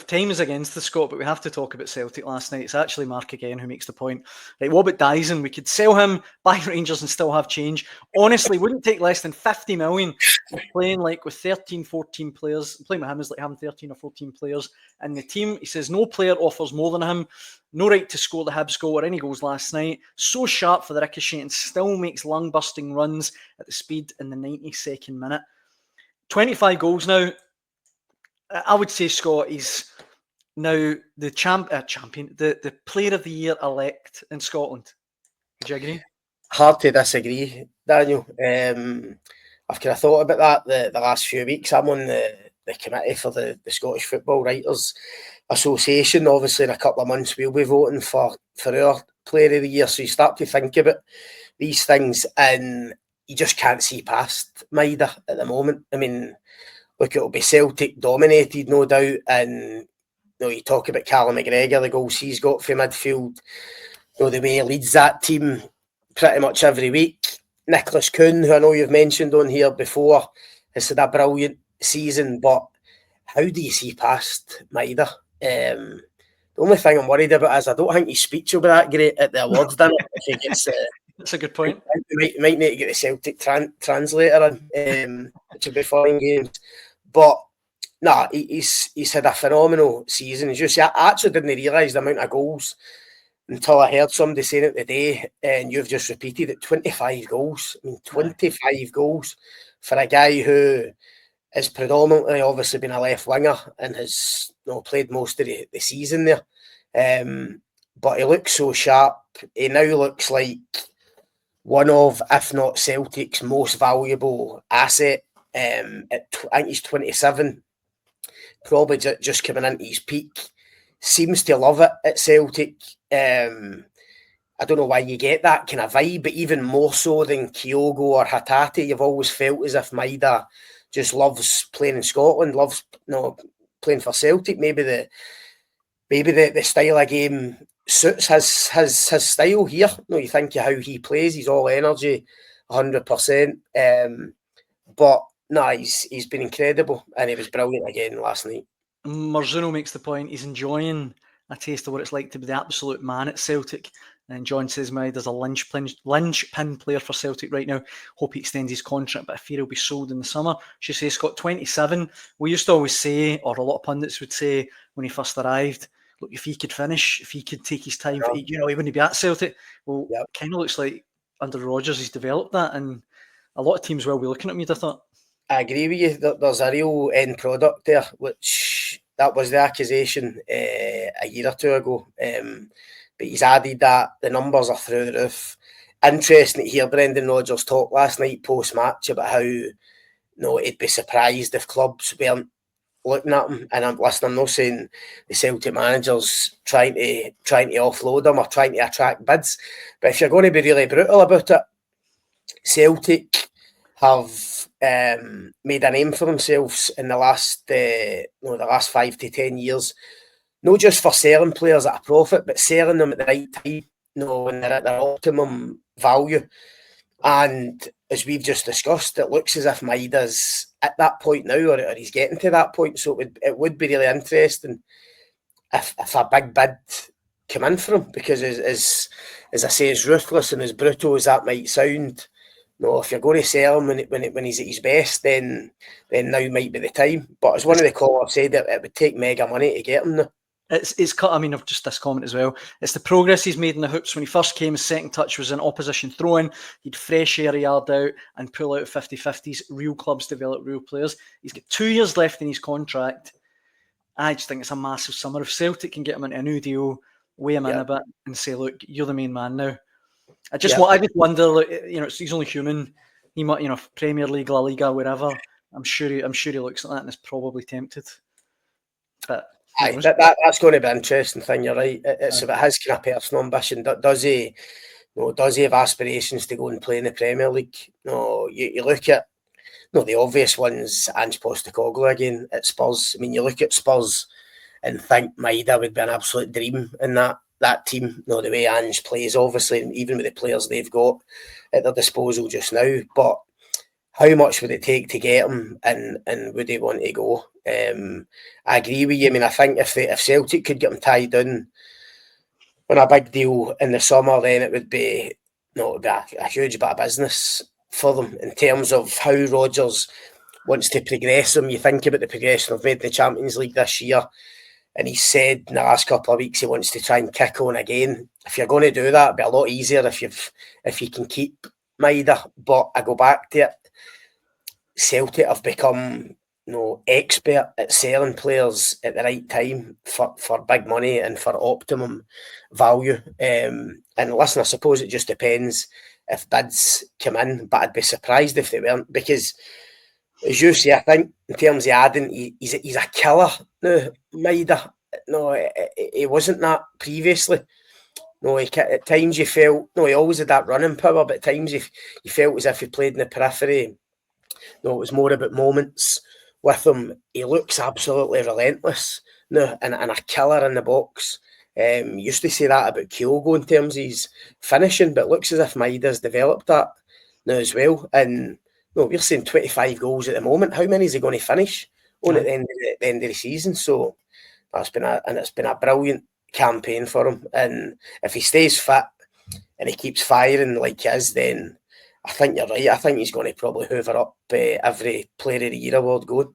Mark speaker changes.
Speaker 1: time is against the Scot, but we have to talk about Celtic last night. It's actually Mark again who makes the point. Right, what about Daizen? We could sell him, buy Rangers and still have change. Honestly, wouldn't take less than 50 million. We're playing like with 13, 14 players. Playing with him is like having 13 or 14 players in the team. He says no player offers more than him. No right to score the Hibs goal or any goals last night. So sharp for the ricochet and still makes lung-busting runs at the speed in the 92nd minute. 25 goals now. I would say, Scott, he's now the champion, the player of the year elect in Scotland. Would you agree?
Speaker 2: Hard to disagree, Daniel. I've kind of thought about that the last few weeks. I'm on the committee for the Scottish Football Writers Association. Obviously, in a couple of months, we'll be voting for our player of the year. So you start to think about these things and you just can't see past Maeda at the moment. I mean, look, it'll be Celtic dominated, no doubt. And you talk about Callum McGregor, the goals he's got from midfield, the way he leads that team pretty much every week. Nicholas Kuhn, who I know you've mentioned on here before, has had a brilliant season, but how do you see past Maeda? The only thing I'm worried about is I don't think his speech will be that great at the awards dinner.
Speaker 1: That's a good point.
Speaker 2: We might need to get the Celtic translator in, which will be fun in games. But he's had a phenomenal season. I actually didn't realise the amount of goals until I heard somebody saying it today, and you've just repeated it. 25 goals. I mean, 25 goals for a guy who has predominantly obviously been a left winger and has played most of the season there. But he looks so sharp. He now looks like one of, if not Celtic's most valuable asset. I think he's 27, probably just coming into his peak. Seems to love it at Celtic. I don't know why you get that kind of vibe, but even more so than Kyogo or Hatate, you've always felt as if Maeda just loves playing in Scotland, loves playing for Celtic. Maybe the style of game suits his style here. You think of how he plays, he's all energy, 100%. But he's been incredible, and he was brilliant again last night.
Speaker 1: Marzuno makes the point he's enjoying a taste of what it's like to be the absolute man at Celtic. And John says Maeda's a linchpin player for Celtic right now. Hope he extends his contract, but I fear he'll be sold in the summer. She says Scott 27. We used to always say, or a lot of pundits would say when he first arrived, look, if he could finish, if he could take his time, he wouldn't be at Celtic. Well, it kind of looks like under Rodgers he's developed that, and a lot of teams will be looking at me, I thought.
Speaker 2: I agree with you. There's a real end product there, which that was the accusation a year or two ago. But he's added that. The numbers are through the roof. Interesting to hear Brendan Rodgers talk last night post-match about how he'd be surprised if clubs weren't looking at him. And I'm not saying the Celtic manager's trying to offload him or trying to attract bids. But if you're going to be really brutal about it, Celtic have made a name for themselves in the last 5 to 10 years, not just for selling players at a profit, but selling them at the right time, when they're at their optimum value. And as we've just discussed, it looks as if Maeda's at that point now, or he's getting to that point. So it would be really interesting if a big bid come in for him, because as I say, as ruthless and as brutal as that might sound, if you're going to sell him when he's at his best, then now might be the time. But as one of the callers said, it would take mega money to get him now.
Speaker 1: It's cut. I mean, I've just this comment as well. It's the progress he's made in the hoops. When he first came, his second touch was an opposition throw-in. He'd fresh air a yard out and pull out 50-50s. Real clubs develop real players. He's got 2 years left in his contract. I just think it's a massive summer. If Celtic can get him into a new deal, weigh him in a bit and say, look, you're the main man now. I just wonder, like, he's only human. He might, Premier League, La Liga, wherever. I'm sure he looks at that and is probably tempted. But
Speaker 2: that's going to be an interesting thing. You're right. It's about his kind of personal ambition. Does he have aspirations to go and play in the Premier League? No. You look at the obvious ones. Ange Postecoglou again at Spurs. I mean, you look at Spurs and think Maeda would be an absolute dream in that team. The way Ange plays, obviously, even with the players they've got at their disposal just now. But how much would it take to get him, and would he want to go? I agree with you. I mean, I think if Celtic could get him tied down on a big deal in the summer, then it would be a huge bit of business for them in terms of how Rodgers wants to progress them. You think about the progression of made the Champions League this year, and he said in the last couple of weeks he wants to try and kick on again. If you're going to do that, it'd be a lot easier if you can keep Maeda. But I go back to it. Celtic have become expert at selling players at the right time for big money and for optimum value. And listen, I suppose it just depends if bids come in, but I'd be surprised if they weren't, because as you say, I think in terms of adding, he's a killer now, Maeda. No, he wasn't that previously. No, at times you felt, he always had that running power, but at times you felt as if he played in the periphery. No, it was more about moments with him. He looks absolutely relentless now, and a killer in the box. Used to say that about Kyogo in terms of his finishing, but it looks as if Maeda's developed that now as well. And we're seeing 25 goals at the moment. How many is he going to finish on at the end of the season? So it's been a brilliant campaign for him. And if he stays fit and he keeps firing like he is, then I think you're right. I think he's going to probably hoover up every Player of the Year award going.